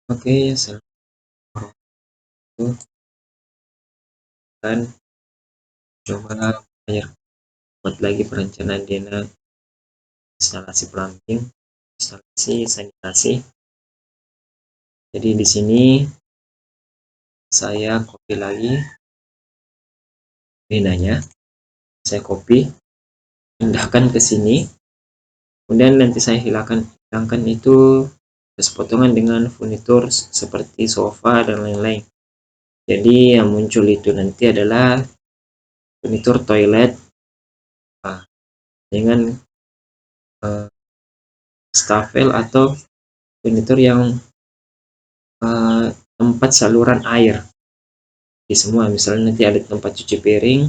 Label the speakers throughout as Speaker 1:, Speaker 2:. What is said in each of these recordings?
Speaker 1: Oke, assalamualaikum kan coba bayar buat lagi perencanaan dana instalasi plumbing, instalasi sanitasi. Jadi di sini saya copy lagi denanya, saya copy, pindahkan ke sini, kemudian nanti saya hilangkan itu potongan dengan furnitur seperti sofa dan lain-lain. Jadi yang muncul itu nanti adalah furnitur toilet dengan stafel atau furnitur yang tempat saluran air di semua, misalnya nanti ada tempat cuci piring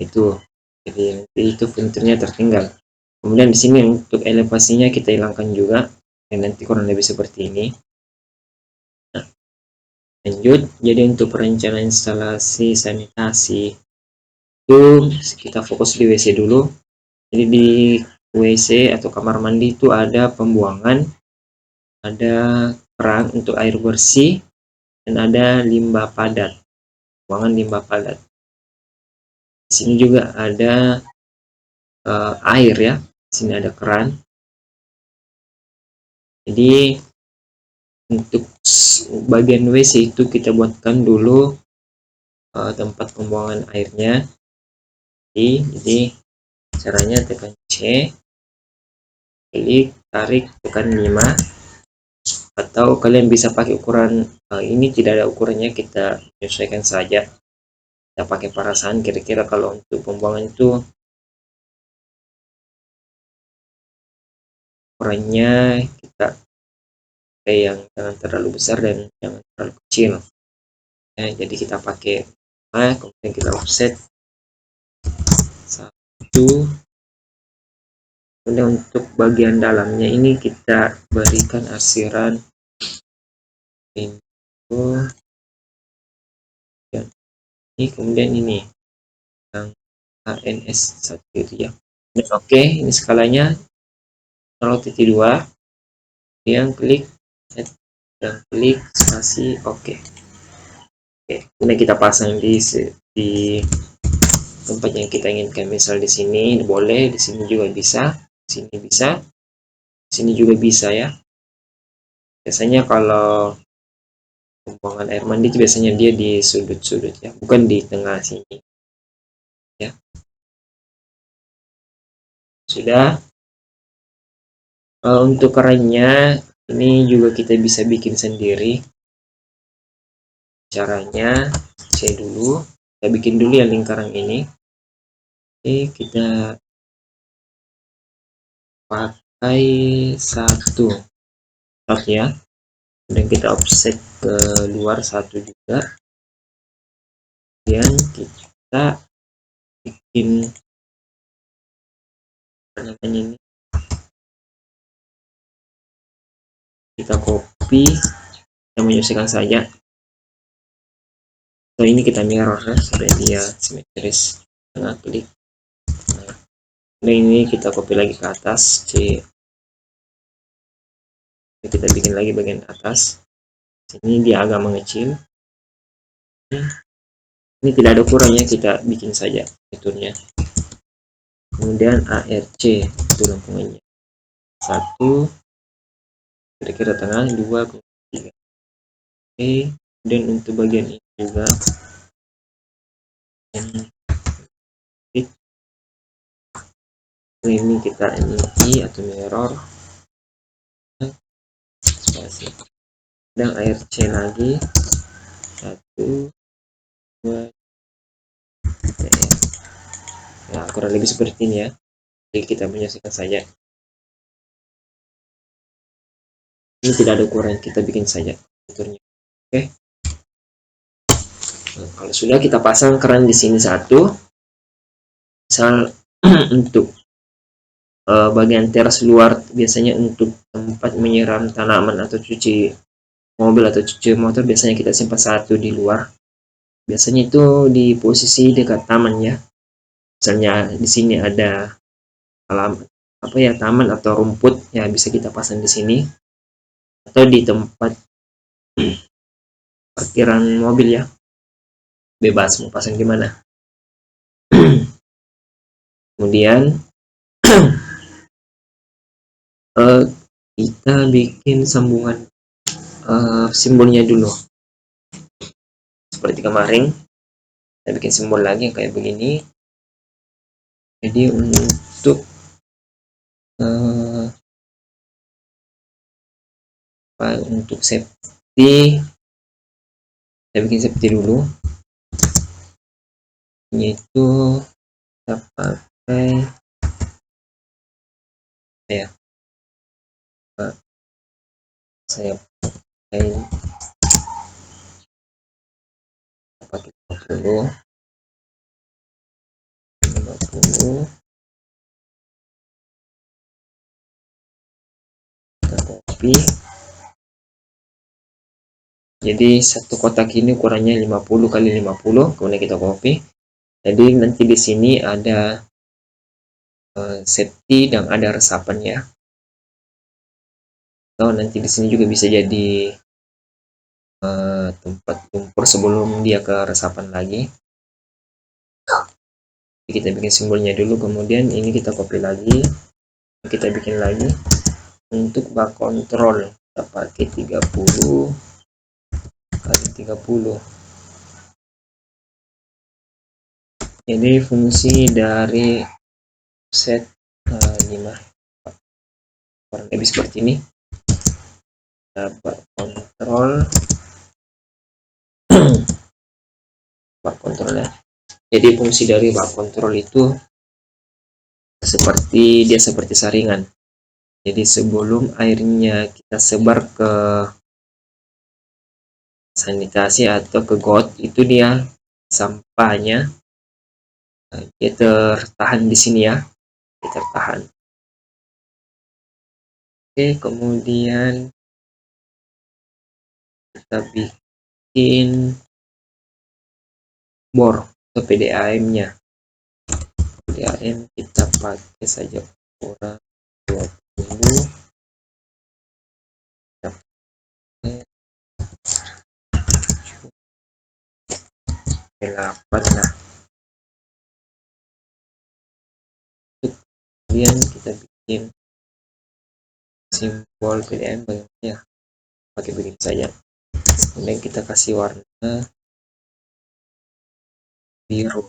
Speaker 1: itu, jadi nanti itu furniturnya tertinggal. Kemudian di sini untuk elevasinya kita hilangkan juga, dan nanti kurang lebih seperti ini. Nah, lanjut, jadi untuk perencanaan instalasi sanitasi itu kita fokus di WC dulu. Jadi di WC atau kamar mandi itu ada pembuangan, ada keran untuk air bersih, dan ada limbah padat, buangan limbah padat. Di sini juga ada air ya. Di sini ada keran. Jadi untuk bagian WC itu kita buatkan dulu tempat pembuangan airnya. Jadi caranya tekan C, klik, tarik, tekan 5, atau kalian bisa pakai ukuran ini tidak ada ukurannya, kita menyesuaikan saja. Kita pakai perasaan kira-kira kalau untuk pembuangan itu ukurannya kita pakai yang jangan terlalu besar dan jangan terlalu kecil ya. Jadi kita pakai kemudian kita offset 1. Kemudian untuk bagian dalamnya ini kita berikan arsiran info, dan ini kemudian ini yang ANS 1 ya. Oke, ini skalanya 0,2, yang klik dan klik spasi. Oke, kemudian kita pasang di tempat yang kita inginkan. Misal di sini boleh, di sini juga bisa, di sini bisa, di sini juga bisa ya. Biasanya kalau pembuangan air mandi itu biasanya dia di sudut-sudut ya, bukan di tengah sini ya. Sudah. Untuk kerannya ini juga kita bisa bikin sendiri. Caranya saya dulu, kita bikin dulu ya lingkaran ini. Oke, kita pakai 1 start ya, dan kita offset ke luar 1 juga. Kemudian kita bikin ini, kita copy, kita menyesuaikan saja. So ini kita mirror ya, supaya dia simetris. Tengah klik. Nah, ini kita copy lagi ke atas C. Kita bikin lagi bagian atas. Ini dia agak mengecil. Ini tidak ada ukurannya, kita bikin saja fiturnya. Kemudian ARC itu lengkungannya 1, kira-kira tengah 2, 3. Oke, dan untuk bagian ini juga ini kita ini atau mirror spasi, dan ARC lagi 1, 2, 3. Nah, kurang lebih seperti ini ya. Jadi kita menyesuaikan saja. Ini tidak ada ukuran, kita bikin saja fiturnya. Oke. Nah, kalau sudah, kita pasang keran di sini 1. Misal untuk bagian teras luar biasanya untuk tempat menyiram tanaman atau cuci mobil atau cuci motor, biasanya kita simpan 1 di luar. Biasanya itu di posisi dekat taman ya. Misalnya di sini ada taman atau rumput ya, bisa kita pasang di sini. atau di tempat parkiran mobil ya, bebas mau pasang di mana. Kemudian eh, kita bikin sambungan simbolnya dulu seperti kemarin. Kita bikin simbol lagi yang kayak begini. Jadi untuk safety, kita bikin safety dulu, yaitu kita pakai ya, saya pakai 50 kita copy. Jadi satu kotak ini ukurannya 50 kali 50, kemudian kita copy. Jadi nanti di sini ada safety dan ada resapannya. Atau nanti di sini juga bisa jadi tempat lumpur sebelum dia ke resapan lagi. Jadi kita bikin simbolnya dulu, kemudian ini kita copy lagi, kita bikin lagi. Untuk bak kontrol kita pakai 30 kali 30. Jadi fungsi dari set 5 kurang lebih seperti ini. Bak kontrol bak kontrol ya. Jadi fungsi dari bak kontrol itu seperti saringan. Jadi sebelum airnya kita sebar ke sanitasi atau ke got, itu dia sampahnya dia tertahan di sini ya, dia tertahan. Oke, kemudian kita bikin bor atau PDAM-nya. PDAM kita pakai saja ukuran 20. Delapan lah. Kemudian kita bikin simbol PDAM bagaimana ya, pakai begini saja. Kemudian kita kasih warna biru.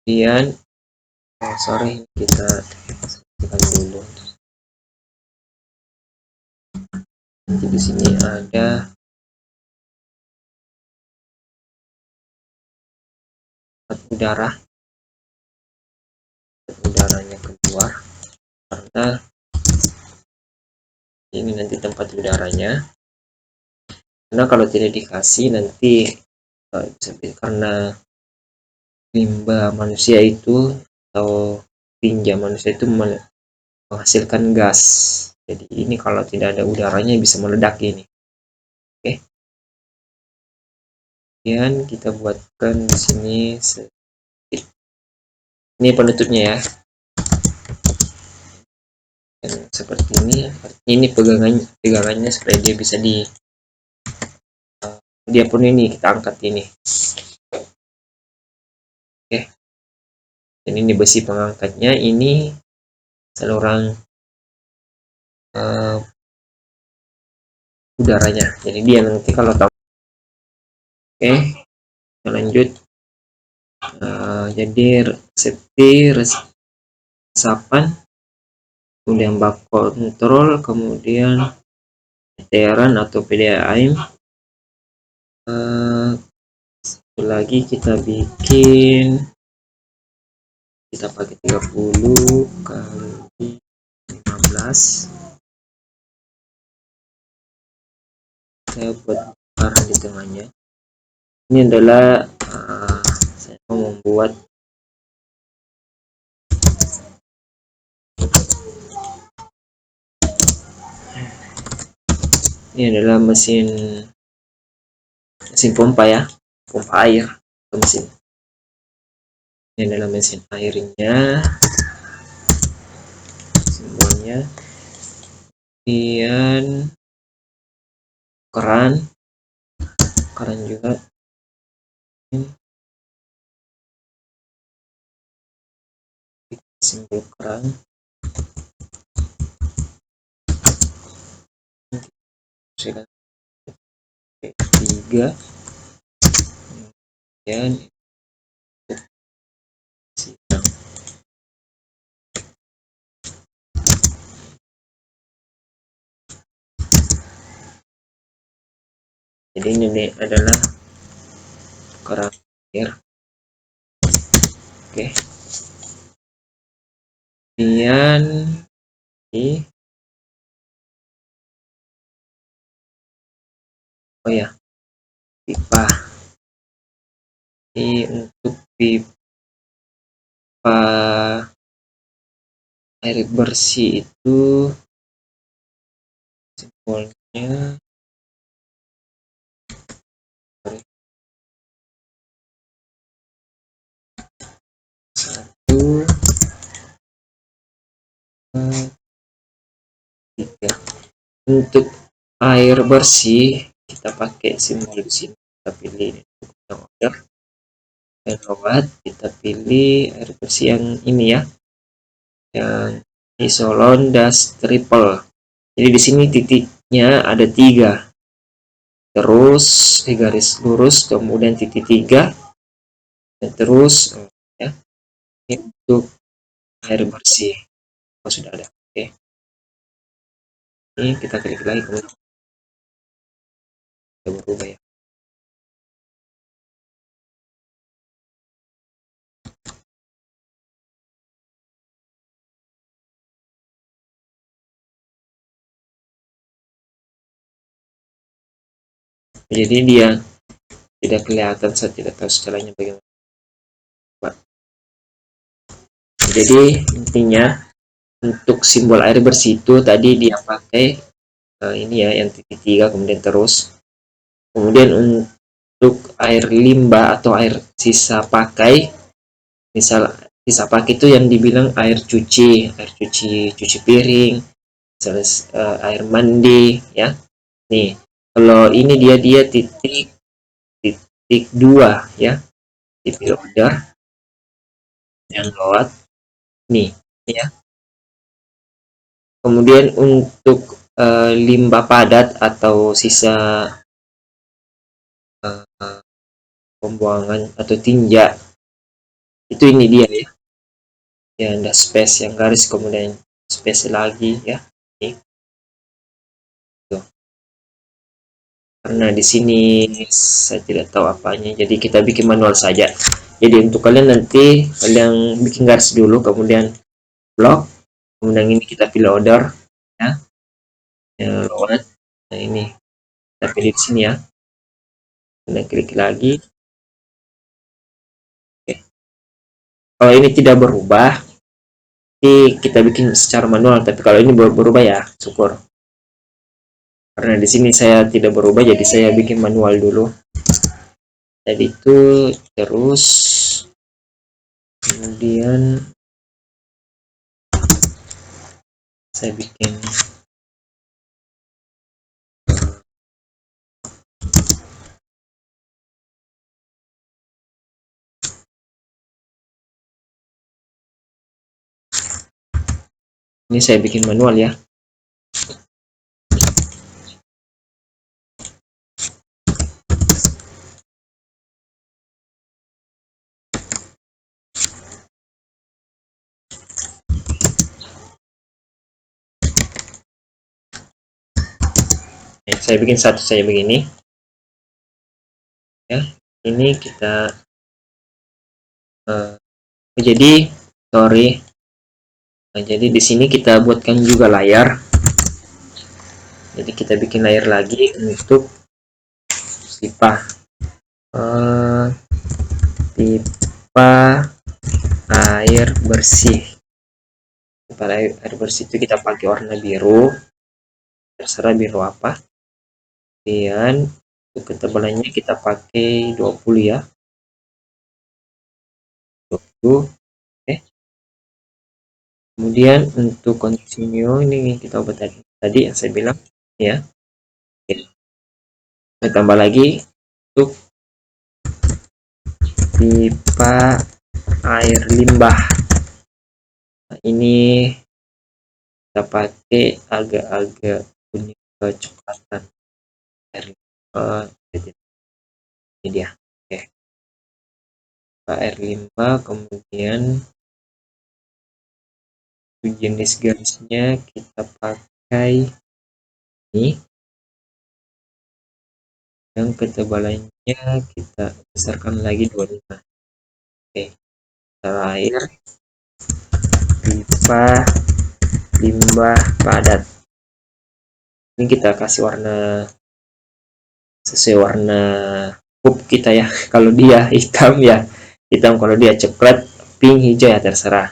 Speaker 1: Kemudian sorry, kita tekan dulu. Nanti di sini ada udaranya keluar, karena ini nanti tempat udaranya. Karena kalau tidak dikasih nanti karena limbah manusia itu atau tinja manusia itu menghasilkan gas. Jadi ini kalau tidak ada udaranya bisa meledak ini. Oke. Kemudian kita buatkan di sini ini penutupnya ya. Dan seperti ini pegangannya supaya dia bisa dia pun ini kita angkat ini. Oke. Dan ini besi pengangkatnya, ini saluran udaranya. Jadi dia nanti kalau tahu. Oke, kita lanjut. Jadi safety, resapan, kemudian bak kontrol, kemudian meteran atau PDAM. Satu lagi kita bikin, kita pakai 30 kali 15. Saya buat lingkaran di tengahnya. Ini adalah saya mau membuat ini adalah mesin pompa ya, pompa air, mesin. Ini adalah mesin airnya, simbolnya. Kemudian keran juga. Simbol keran. Tiga. Kemudian sidang. Jadi ini adalah keran air. Oke. Kemudian ini, oh ya, pipa. Ini untuk pipa air bersih itu simbolnya satu, dua, tiga. Untuk air bersih kita pakai simbol di sini. Kita pilih yang order dan lewat, kita pilih air bersih yang ini ya, yang Isolon Das Triple. Jadi di sini titiknya ada 3, terus garis lurus, kemudian titik 3, dan terus ya. Ini untuk air bersih. Oh, sudah ada. Oke. Ini kita klik lagi, kemudian kita berubah ya. Jadi dia tidak kelihatan, saya tidak tahu skalanya bagaimana. Jadi intinya untuk simbol air bersih itu tadi dia pakai ini ya, yang titik 3, kemudian terus. Kemudian untuk air limbah atau air sisa pakai, misal sisa pakai itu yang dibilang air cuci piring, misalnya air mandi ya. Nih, kalau ini dia titik 2 ya, titik order yang lewat nih ya. Kemudian untuk limbah padat atau sisa pembuangan atau tinja, itu ini dia ya, yang ada space yang garis kemudian space lagi ya. Ini tuh. Karena di sini saya tidak tahu apanya, jadi kita bikin manual saja. Jadi untuk kalian nanti kalian bikin garis dulu, kemudian blok, kemudian ini kita pilih order ya, yang lewat. Nah ini kita pilih di sini ya, kemudian klik lagi. Oke. Kalau ini tidak berubah, jadi kita bikin secara manual, tapi kalau ini berubah ya syukur. Karena di sini saya tidak berubah, jadi saya bikin manual dulu. Jadi itu terus kemudian saya bikin ini, saya bikin manual ya. Saya bikin satu saya begini ya. Ini kita jadi sorry. Nah, jadi di sini kita buatkan juga layar. Jadi kita bikin layar lagi untuk pipa pipa air bersih. Pipa air bersih itu kita pakai warna biru, terserah biru apa. Kemudian untuk ketebalannya kita pakai 20 ya. itu. Kemudian untuk continue ini kita ubah tadi yang saya bilang ya. Saya tambah lagi untuk pipa air limbah. Nah, ini kita pakai agak-agak kuning kecoklatan air limbah. Ini dia. Oke. Pipa air limbah, kemudian jenis garisnya kita pakai ini, yang ketebalannya kita besarkan lagi 25. Oke, terakhir pipa limbah padat, ini kita kasih warna sesuai warna pup kita ya. Kalau dia hitam ya hitam, kalau dia coklat, pink, hijau ya terserah,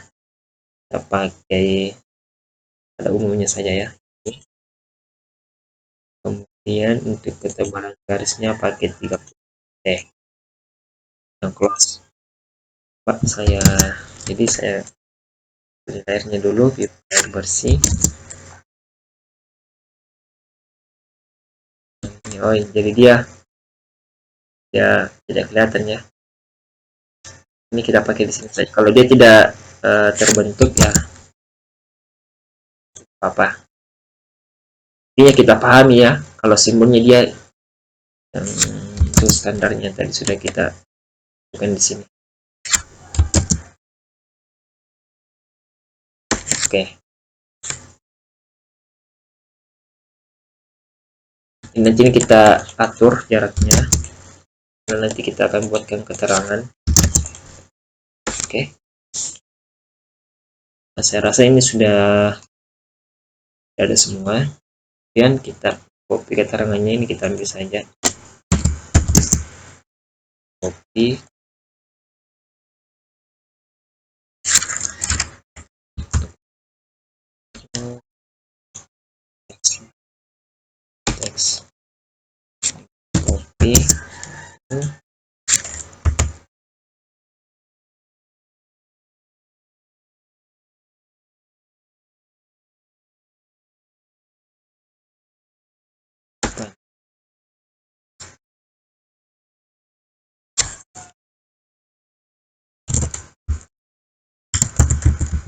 Speaker 1: kita pakai pada umumnya saja ya. Kemudian untuk ketebalan garisnya pakai 30 yang close. Pak, jadi saya beri airnya dulu biar air bersih. Oh, jadi dia ya tidak kelihatan ya. Ini kita pakai di sini saja. Kalau dia tidak terbentuk ya apa. Ini kita pahami ya. Kalau simbolnya dia itu standarnya tadi sudah kita bukan di sini. Oke. Nanti ini kita atur jaraknya. Dan nanti kita akan buatkan keterangan. Oke. Nah, saya rasa ini sudah ada semua. Kemudian kita copy keterangannya, ini kita ambil saja. Copy. Teks. Copy.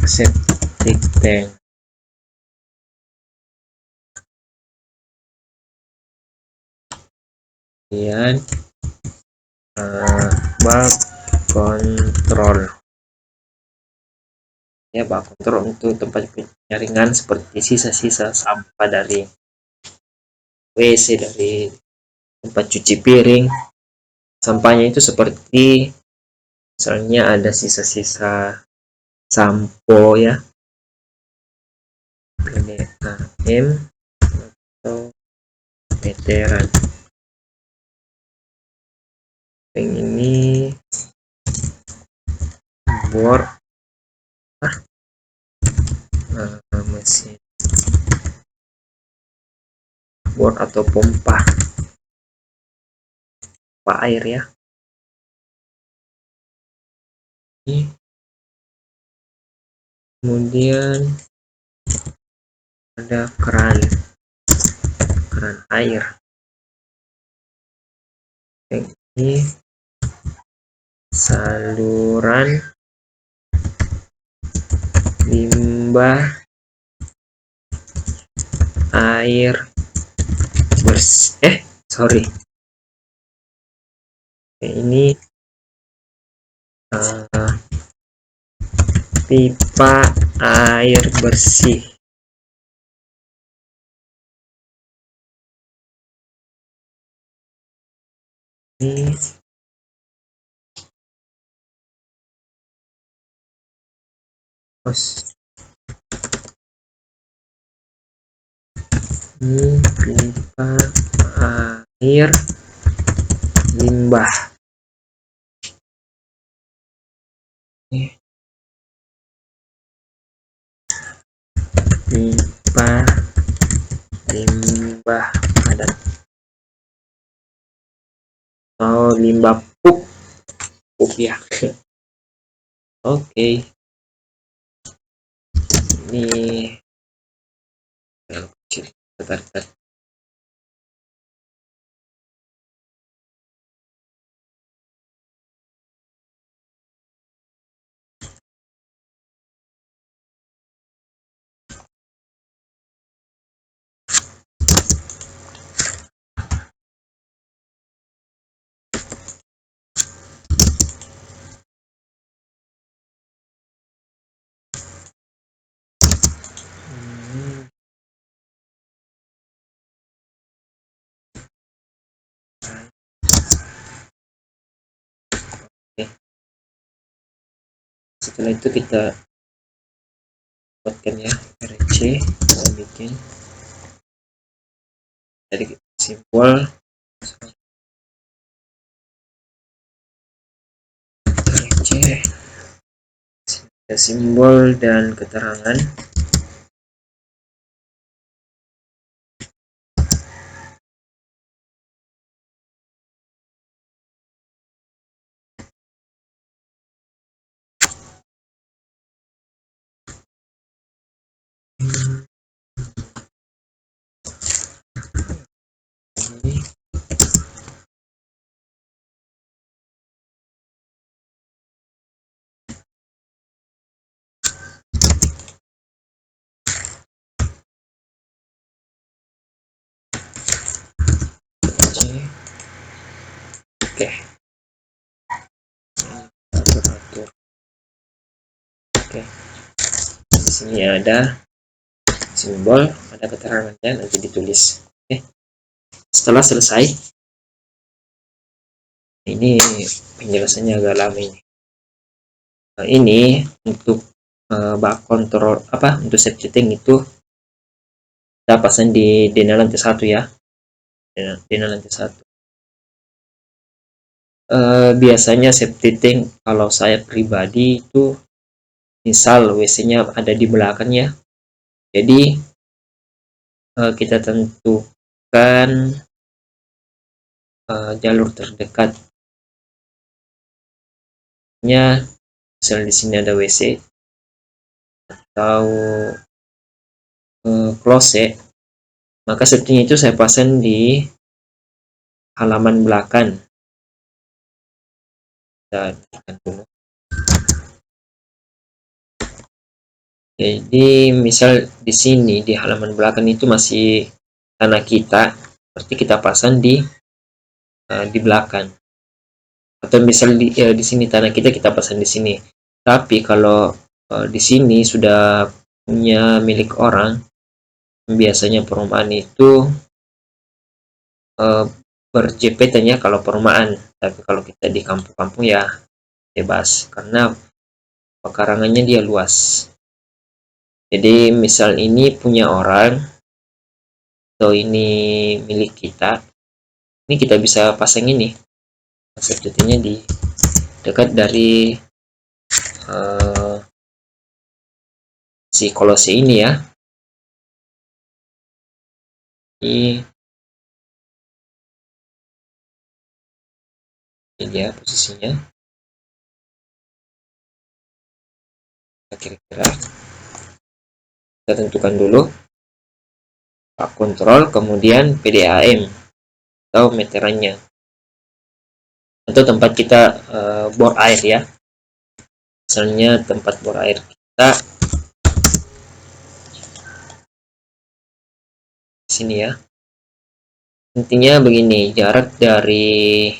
Speaker 1: Septic tank. Kemudian bak kontrol ya, bak kontrol untuk tempat penyaringan seperti sisa-sisa sampah dari WC, dari tempat cuci piring. Sampahnya itu seperti misalnya ada sisa-sisa sampo ya, PDAM atau veteran. Yang ini bor mesin bor atau pompa air ya. Kemudian ada keran air. Ini saluran limbah air bersih. Ini pipa air bersih. Ini pipa air limbah. Pipa limbah padat atau limbah pup ya. Oke, ini kecil, bentar. Hmm, oke. Setelah itu kita buatkan ya RC, kita bikin dari simbol RC, simbol dan keterangan. Ini RC. Oke, atur. Oke, di sini ada simbol, ada keterangannya, nanti ditulis. Oke, setelah selesai, ini penjelasannya agak lama ini. Nah, ini untuk bak kontrol untuk safety tank itu kita pasang di dena lantai 1 ya, dena lantai 1. Biasanya safety tank kalau saya pribadi itu misal WC-nya ada di belakangnya, jadi kita tentukan jalur terdekatnya, misal di sini ada WC atau closet, maka safety itu saya pasang di halaman belakang. Dan jadi misal di sini di halaman belakang itu masih tanah kita, berarti kita pasang di belakang. Atau misal di sini tanah kita pasang di sini. Tapi kalau di sini sudah punya milik orang, biasanya perumahan itu berjepetannya kalau perumahan. Tapi kalau kita di kampung-kampung ya bebas, karena pekarangannya dia luas. Jadi misal ini punya orang atau ini milik kita, ini kita bisa pasang ini safety-nya di dekat dari si kolose ini ya. Ini dia posisinya, kira-kira kita tentukan dulu pak kontrol, kemudian PDAM atau meterannya, atau tempat kita bor air ya. Misalnya tempat bor air kita sini ya. Intinya begini, jarak dari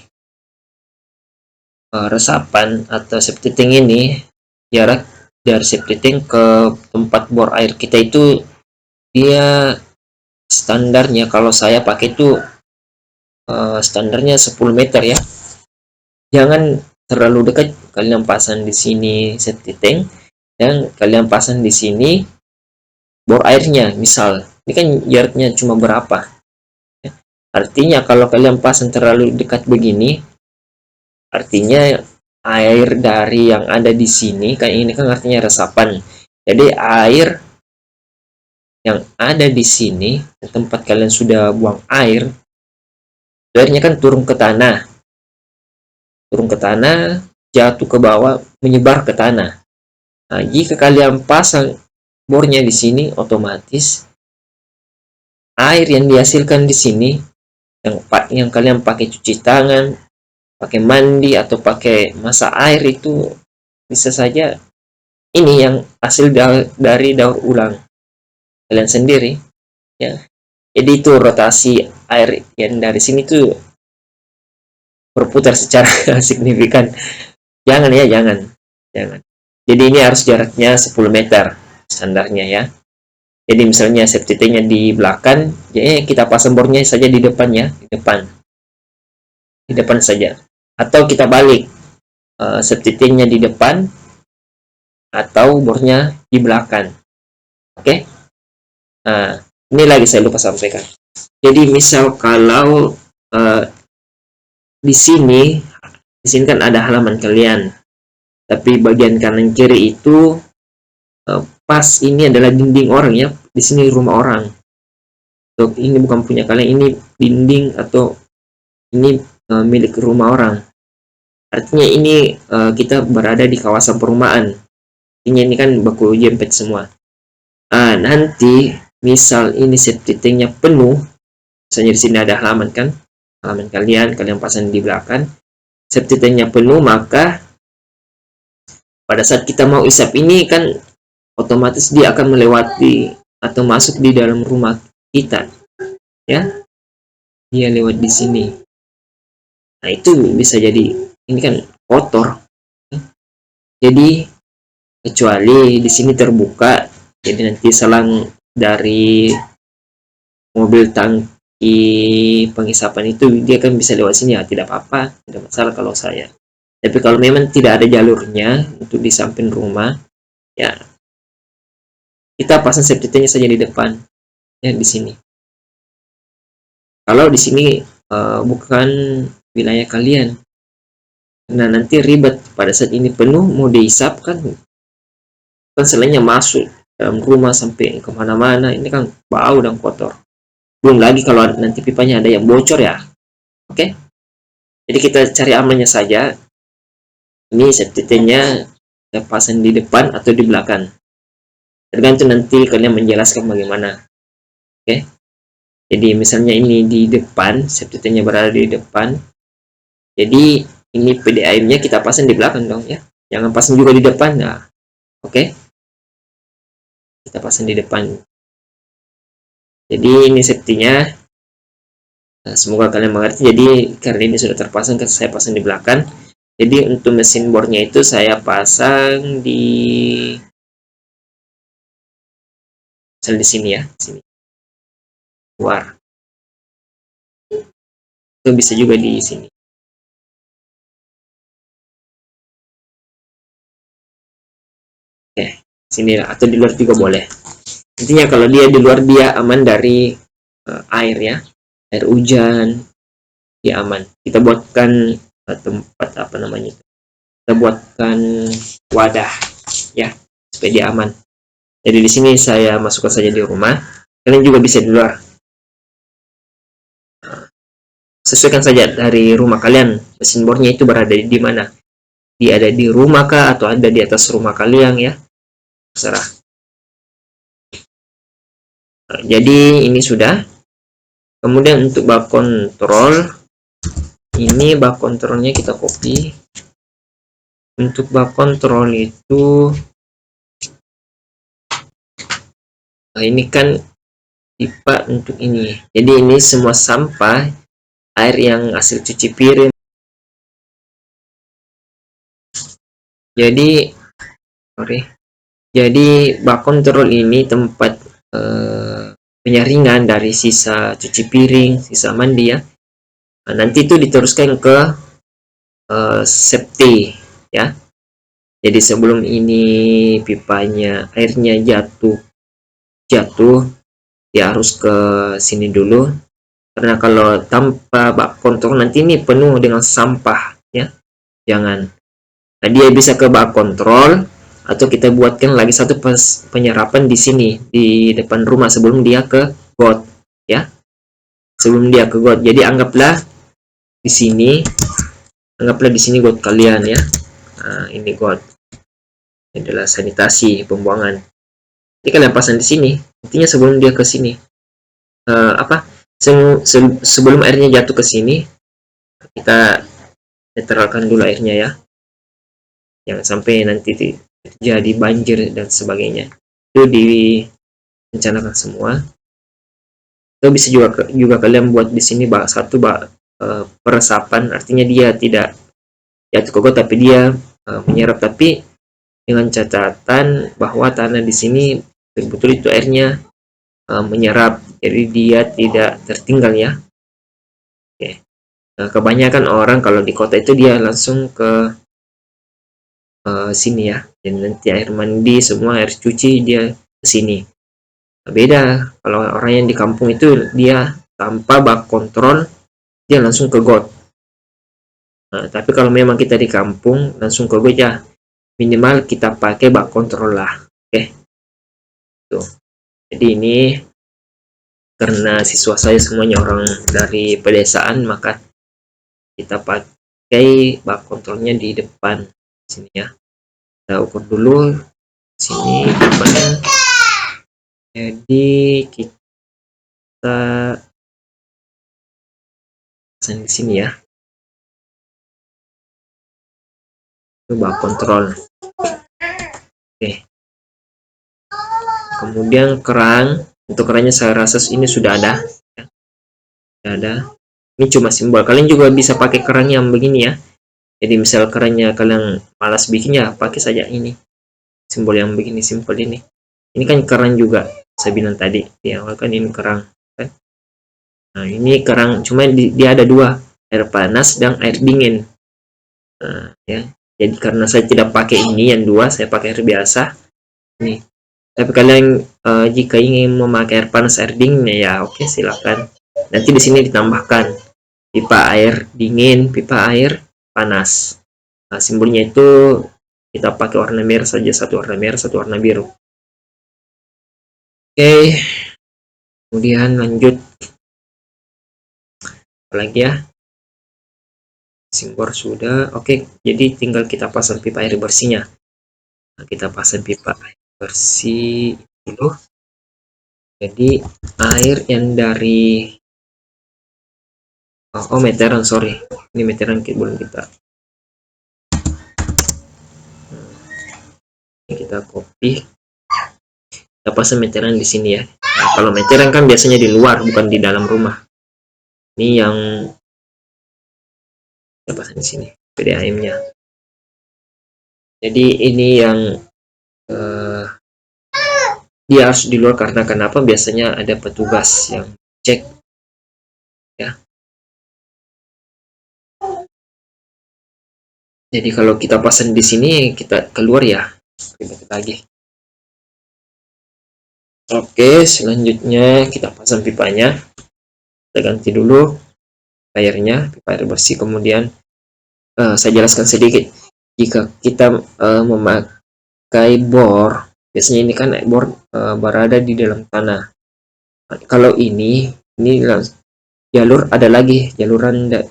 Speaker 1: resapan atau septic tank ini, jarak dari septic tank ke tempat bor air kita itu dia standarnya, kalau saya pakai itu standarnya 10 meter ya. Jangan terlalu dekat, kalian pasang di sini septic tank dan kalian pasang di sini bor airnya. Misal ini kan jaraknya cuma berapa, artinya kalau kalian pasang terlalu dekat begini, artinya air dari yang ada di sini kan, ini kan artinya resapan, jadi air yang ada di sini tempat kalian sudah buang air, airnya kan turun ke tanah, jatuh ke bawah, menyebar ke tanah. Nah, jika kalian pasang bornya di sini, otomatis air yang dihasilkan di sini yang kalian pakai cuci tangan, pakai mandi atau pakai masak air itu bisa saja ini yang hasil dari daur ulang kalian sendiri, ya. Jadi itu rotasi air yang dari sini tuh berputar secara signifikan. Jangan ya, jangan. Jadi ini harus jaraknya 10 meter standarnya ya. Jadi misalnya septic tanknya di belakang, jadi kita pasang bornya saja di depan ya, di depan saja. Atau kita balik, septic tanknya di depan atau bornya di belakang. Oke? Nah, ini lagi saya lupa sampaikan. Jadi misal kalau di sini kan ada halaman kalian, tapi bagian kanan kiri itu pas ini adalah dinding orang ya, di sini rumah orang. So, ini bukan punya kalian, ini dinding atau ini milik rumah orang. Artinya ini kita berada di kawasan perumahan. Ini kan baku jempet semua. Nanti misal ini septic tanknya penuh, misalnya di sini ada halaman kan, halaman kalian pasang di belakang, septic tanknya penuh, maka pada saat kita mau isap ini kan otomatis dia akan melewati atau masuk di dalam rumah kita, ya. Dia lewat di sini. Nah, itu bisa jadi ini kan kotor. Jadi kecuali di sini terbuka, jadi nanti selang dari mobil tangki pengisapan itu dia kan bisa lewat sini ya, tidak apa-apa, tidak masalah kalau saya. Tapi kalau memang tidak ada jalurnya untuk di samping rumah, ya kita pasang septic tanknya saja di depan, ya di sini. Kalau di sini bukan wilayah kalian, nah nanti ribet pada saat ini penuh mau dihisap kan selainnya masuk dalam rumah sampai kemana-mana, ini kan bau dan kotor. Belum lagi kalau nanti pipanya ada yang bocor ya. Oke? Jadi kita cari amannya saja. Ini septic tanknya kita pasang di depan atau di belakang. Tergantung nanti kalian menjelaskan bagaimana. Oke? Jadi misalnya ini di depan, septic tanknya berada di depan. Jadi ini PDAM-nya kita pasang di belakang dong ya. Jangan pasang juga di depan. Nah, oke? Kita pasang di depan. Jadi ini septic-nya. Nah, semoga kalian mengerti. Jadi karena ini sudah terpasang, saya pasang di belakang. Jadi untuk mesin bornya itu saya pasang di sini ya, sini. Luar. Itu bisa juga di sini. Oke, sini atau di luar juga boleh. Intinya kalau dia di luar dia aman dari air ya, air hujan, dia aman. Kita buatkan tempat apa namanya? Kita buatkan wadah ya supaya dia aman. Jadi di sini saya masukkan saja di rumah. Kalian juga bisa di luar. Sesuaikan saja dari rumah kalian mesin bornya itu berada di mana. Dia ada di rumah kah atau ada di atas rumah kalian ya? Terserah. Nah, jadi ini sudah. Kemudian untuk bak kontrol, ini bak kontrolnya kita copy. Untuk bak kontrol itu, nah ini kan pipa untuk ini. Jadi ini semua sampah air yang hasil cuci piring. Jadi bak kontrol ini tempat penyaringan dari sisa cuci piring, sisa mandi ya. Nah, nanti itu diteruskan ke septic ya. Jadi sebelum ini pipanya airnya jatuh ya harus ke sini dulu, karena kalau tanpa bak kontrol nanti ini penuh dengan sampah ya. Jangan. Nah, dia bisa ke bak kontrol atau kita buatkan lagi satu penyerapan di sini di depan rumah sebelum dia ke got ya. Sebelum dia ke got. Jadi anggaplah di sini got kalian ya. Nah, ini got. adalah sanitasi pembuangan. Ini kalian pasang di sini. Intinya sebelum dia ke sini, sebelum airnya jatuh ke sini, kita netralkan dulu airnya ya. Jangan sampai nanti jadi banjir dan sebagainya. Itu direncanakan semua. Itu bisa juga kalian buat di sini satu peresapan, artinya dia tidak jatuh ke got tapi dia menyerap, tapi dengan catatan bahwa tanah di sini betul-betul itu airnya menyerap, jadi dia tidak tertinggal ya. Oke. Nah, kebanyakan orang kalau di kota itu dia langsung ke sini ya, dan nanti air mandi semua, air cuci dia ke sini. Nah, beda kalau orang yang di kampung itu dia tanpa bak kontrol dia langsung ke got. Nah, tapi kalau memang kita di kampung langsung ke got ya, minimal kita pakai bak kontrol lah. Oke. Tuh. Jadi ini karena siswa saya semuanya orang dari pedesaan, maka kita pakai bak kontrolnya di depan sini ya. Kita ukur dulu sini depannya. Jadi kita pasang di sini ya. Itu bak kontrol. Oke. Kemudian keran. Untuk kerannya saya rasa ini sudah ada. Sudah ada. Ini cuma simbol. Kalian juga bisa pakai keran yang begini ya. Jadi misal kerannya kalian malas bikinnya, pakai saja ini. Simbol yang begini, simpel ini. Ini kan keran juga. Saya bilang tadi di awal kan ini keran. Kan? Nah ini keran, cuma dia ada dua. Air panas dan air dingin. Nah, ya. Jadi karena saya tidak pakai ini yang dua, saya pakai air biasa. Nih. Tapi kalian jika ingin memakai air panas air dingin ya oke silakan. Nanti di sini ditambahkan pipa air dingin, pipa air panas. Nah, simbolnya itu kita pakai warna merah saja, satu warna merah, satu warna biru. Oke. Kemudian lanjut apalagi ya. Simbol sudah. Oke, jadi tinggal kita pasang pipa air bersihnya. Nah, kita pasang pipa air bersih dulu. Jadi air yang dari meteran, sorry, ini meteran belum kita copy, kita pasang meteran di sini ya. Nah, kalau meteran kan biasanya di luar bukan di dalam rumah. Ini yang kita pasang di sini PDAM-nya. Jadi ini yang dia harus di luar karena kenapa? Biasanya ada petugas yang cek ya. Jadi kalau kita pasang di sini kita keluar ya ribet lagi. Oke, selanjutnya kita pasang pipanya. Kita ganti dulu airnya, pipa air bersih. Kemudian saya jelaskan sedikit. Jika kita memakai bor, biasanya ini kan bor berada di dalam tanah. Kalau ini jalur ada lagi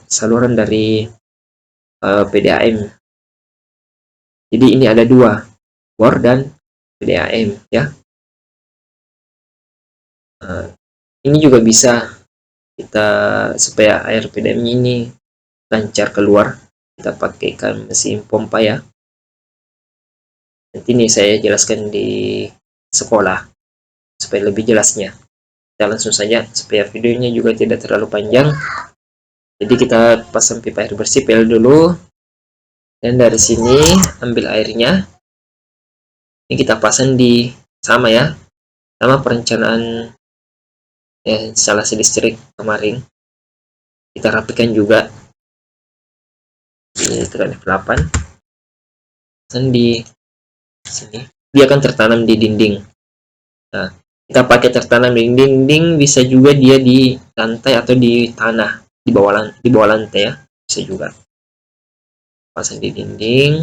Speaker 1: saluran dari PDAM. Jadi ini ada dua, bor dan PDAM ya. Ini juga bisa kita supaya air PDAM ini lancar keluar, kita pakaikan mesin pompa ya. Nanti ini saya jelaskan di sekolah supaya lebih jelasnya. Kita langsung saja supaya videonya juga tidak terlalu panjang. Jadi kita pasang pipa air bersih PL dulu, dan dari sini ambil airnya. Ini kita pasang di sama ya, sama perencanaan instalasi listrik kemarin. Kita rapikan juga. Ini tekan F8. Dan di sini dia akan tertanam di dinding. Nah, kita pakai tertanam di dinding, bisa juga dia di lantai atau di tanah, di bawah lantai ya, bisa juga. Pasang di dinding.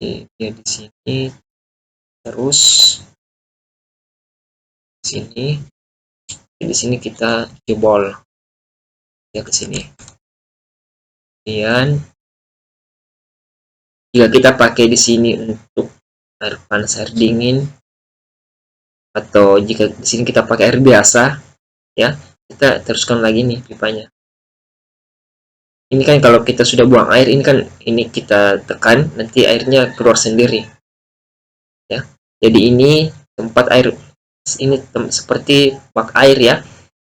Speaker 1: Dia di sini, terus sini. Di sini kita jebol ya ke sini. Kemudian Jika kita pakai di sini untuk air panas, air dingin, atau jika di sini kita pakai air biasa, ya, kita teruskan lagi nih pipanya. Ini kan kalau kita sudah buang air, ini kan ini kita tekan, nanti airnya keluar sendiri, ya. Jadi ini tempat air, ini seperti bak air ya.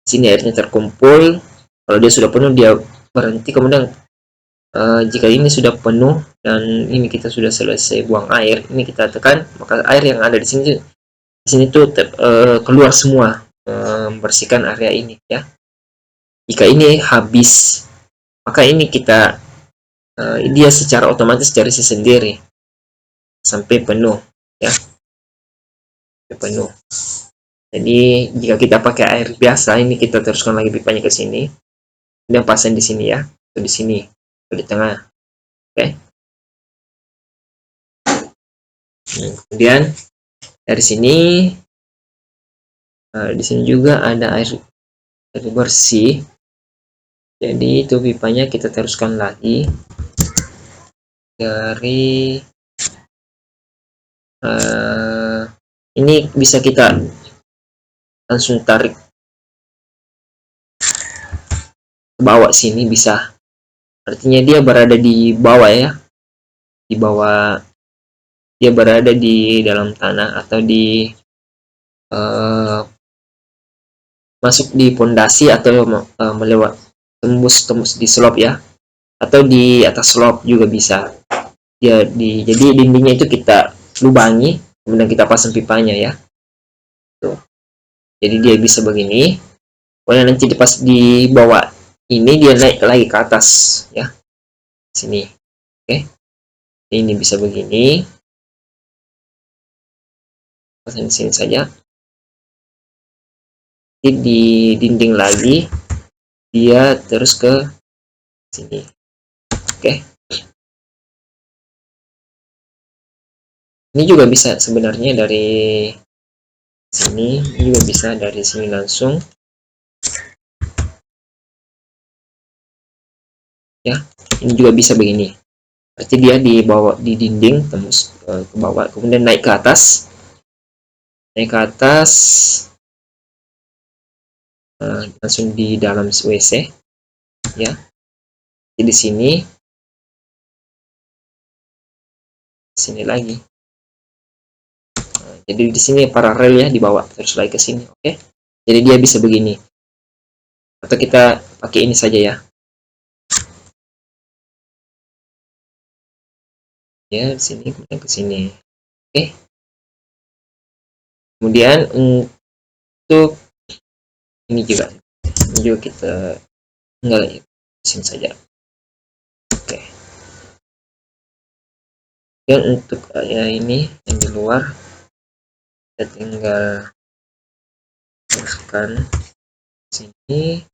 Speaker 1: Sini airnya terkumpul. Kalau dia sudah penuh, dia berhenti. Kemudian jika ini sudah penuh dan ini kita sudah selesai buang air, ini kita tekan, maka air yang ada di sini tuh keluar semua, membersihkan area ini ya. Jika ini habis, maka ini kita dia secara otomatis dari sendiri sampai penuh ya, sampai penuh. Jadi jika kita pakai air biasa, ini kita teruskan lagi pipanya ke sini dan pasang di sini ya, atau di sini, atau di tengah. Oke. Kemudian dari sini, di sini juga ada air bersih. Jadi itu pipanya kita teruskan lagi dari ini bisa kita langsung tarik ke bawah sini, bisa. Artinya dia berada di bawah ya, di bawah, dia berada di dalam tanah atau di masuk di pondasi atau melewat tembus di slop ya, atau di atas slop juga bisa. Jadi dindingnya itu kita lubangi, kemudian kita pasang pipanya ya. Tuh. Jadi dia bisa begini. Kemudian nanti pas di bawah ini dia naik lagi ke atas ya. Sini. Oke. Ini bisa begini. Pasang di sini saja. Jadi di dinding lagi dia terus ke sini. Oke. Ini juga bisa sebenarnya dari sini, ini juga bisa dari sini langsung ya. Ini juga bisa begini, berarti dia di bawah, di dinding tembus ke bawah, kemudian naik ke atas, langsung di dalam WC ya. Jadi di sini lagi, jadi di sini paralel ya, di bawah terus lagi ke sini. Oke. Jadi dia bisa begini, atau kita pakai ini saja ya. Ya, di sini kemudian ke sini. Oke. Kemudian untuk ini juga kita tinggal sini saja. Oke. Dan untuk ya ini yang di luar, kita tinggal teruskan sini,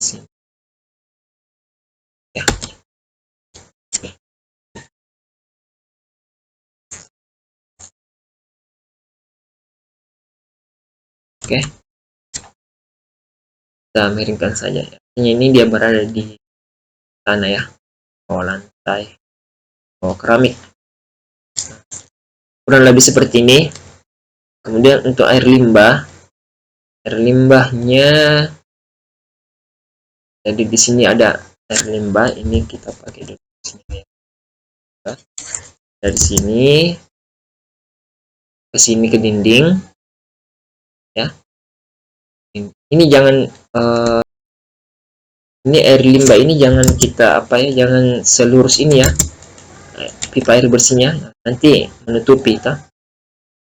Speaker 1: sini ya. Oke, kita miringkan saja. Ini dia berada di tanah ya, bawah lantai, bawah keramik. Kurang lebih seperti ini. Kemudian untuk air limbahnya, jadi di sini ada air limbah, ini kita pakai di sini ya. Dari sini ke sini ke dinding ya. Ini jangan ini air limbah ini jangan kita jangan selurus ini ya, pipa air bersihnya nanti menutupi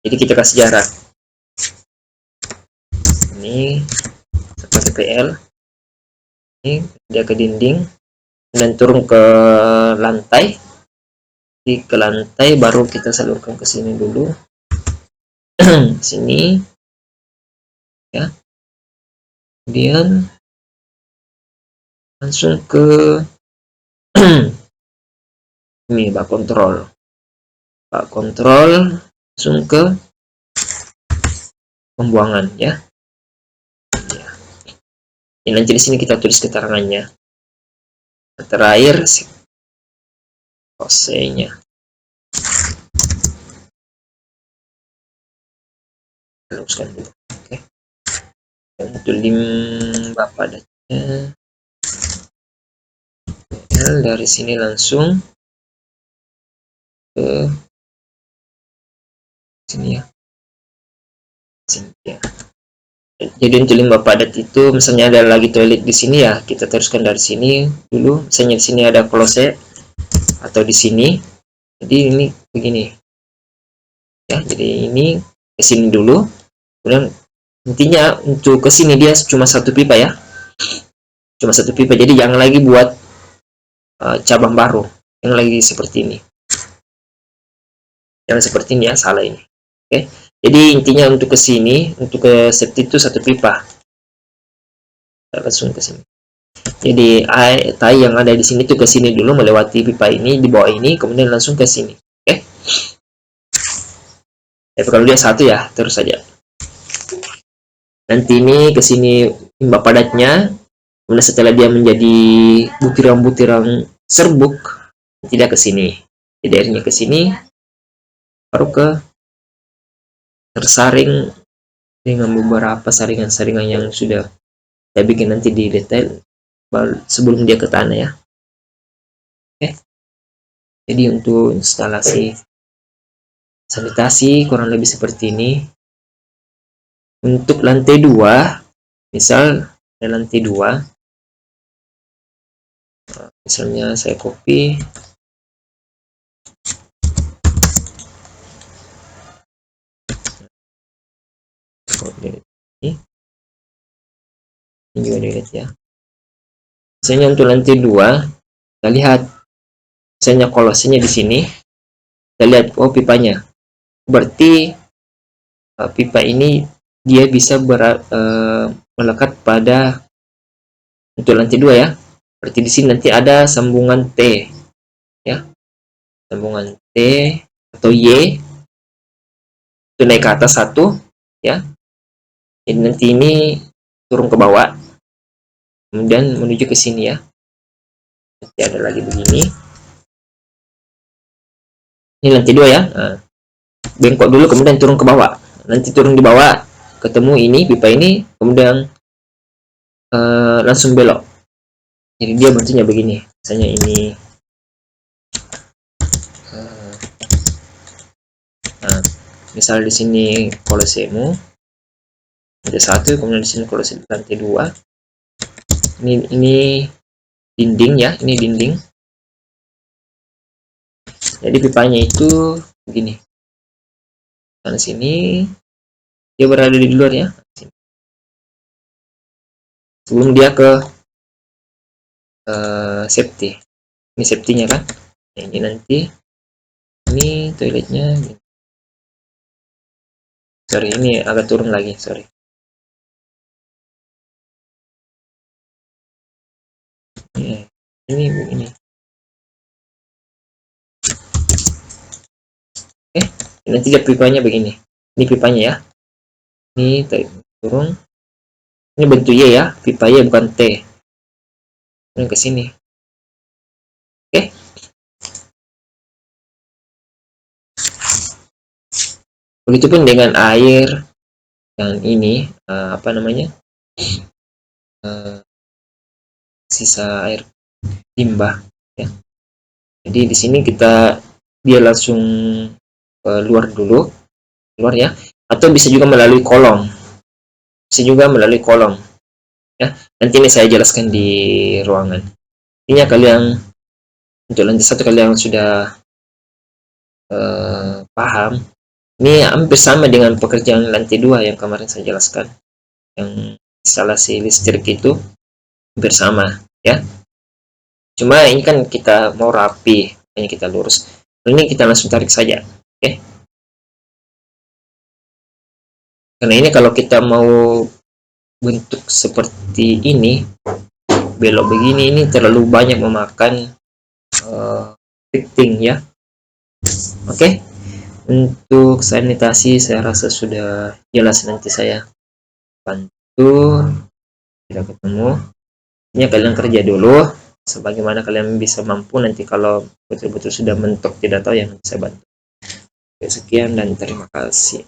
Speaker 1: jadi kita kasih jarak. Ini seperti PL, ini dia ke dinding dan turun ke lantai. Ke lantai baru kita salurkan ke sini dulu. Sini ya, kemudian langsung ke ini bak kontrol langsung ke pembuangan ya. Ini nanti di sini kita tulis keterangannya. terakhir OC-nya. Teruskan dulu. Oke. Untuk limbah padatnya dari sini langsung ke sini ya. Sini ya. Jadi untuk limbah padat itu misalnya ada lagi toilet di sini ya, kita teruskan dari sini dulu. Misalnya di sini ada kloset atau di sini. Jadi ini begini. Ya, jadi ini ke sini dulu. Kemudian intinya untuk ke sini dia cuma satu pipa ya. Cuma satu pipa. Jadi jangan lagi buat cabang baru yang lagi seperti ini. Jangan seperti ini ya, salah ini. Oke. Jadi intinya untuk ke sini, untuk ke septic itu satu pipa. Langsung ke sini. Jadi air tai yang ada di sini tuh ke sini dulu melewati pipa ini di bawah ini, kemudian langsung ke sini. Oke. Tapi kalau dia satu ya, terus saja. Nanti ini ke sini limbah padatnya. Kemudian setelah dia menjadi butiran-butiran serbuk, tidak ke sini. Jadi airnya ke sini, baru ke tersaring dengan beberapa saringan-saringan yang sudah saya bikin nanti di detail sebelum dia ke tanah ya. Oke. Jadi untuk instalasi sanitasi kurang lebih seperti ini. Untuk lantai 2, misal ada lantai 2, misalnya saya copy ini juga delete ya. Misalnya untuk lantai 2, kita lihat misalnya kolosenya di sini, kita lihat oh pipanya, berarti pipa ini dia bisa melekat pada untuk lantai 2 ya. Berarti di sini nanti ada sambungan T ya, sambungan T atau Y itu naik ke atas satu ya. Jadi nanti ini turun ke bawah, kemudian menuju ke sini ya. Nanti ada lagi begini. Ini lantai 2 ya. Nah, bengkok dulu kemudian turun ke bawah. Nanti turun di bawah ketemu ini pipa ini, kemudian langsung belok. Jadi dia bentuknya begini. Misalnya ini. Nah, misal di sini kolosemu ada satu, kemudian di sini kolose lantai 2. Ini dinding ya, ini dinding. Jadi pipanya itu begini. Di sini dia berada di luar ya. Sebelum dia ke safety. Ini safety-nya kan. Nah, ini nanti ini toiletnya. Sorry, ini agak turun lagi, sorry. Ini begini. Nanti dia pipanya begini. Ini pipanya ya. Ini turun. Ini bentuk Y ya, pipa Y bukan T. Ini ke sini. Oke. Begitupun dengan air yang ini apa namanya? Sisa air limbah ya. Jadi di sini dia langsung keluar dulu, keluar ya. Atau bisa juga melalui kolom. Bisa juga melalui kolom. Ya. Nanti ini saya jelaskan di ruangan. Ini kalian untuk lantai 1 kalian sudah paham. Ini hampir sama dengan pekerjaan lantai 2 yang kemarin saya jelaskan. Yang instalasi listrik itu hampir sama ya. Cuma ini kan kita mau rapi, ini kita lurus. Ini kita langsung tarik saja. Oke. Karena ini kalau kita mau bentuk seperti ini, belok begini, ini terlalu banyak memakan fitting ya. Oke. Untuk sanitasi saya rasa sudah jelas, nanti saya bantu. Tidak ketemu. Ini kalian kerja dulu. sebagaimana kalian bisa mampu. Nanti kalau betul-betul sudah mentok tidak tahu yang bisa bantu. Oke, sekian dan terima kasih.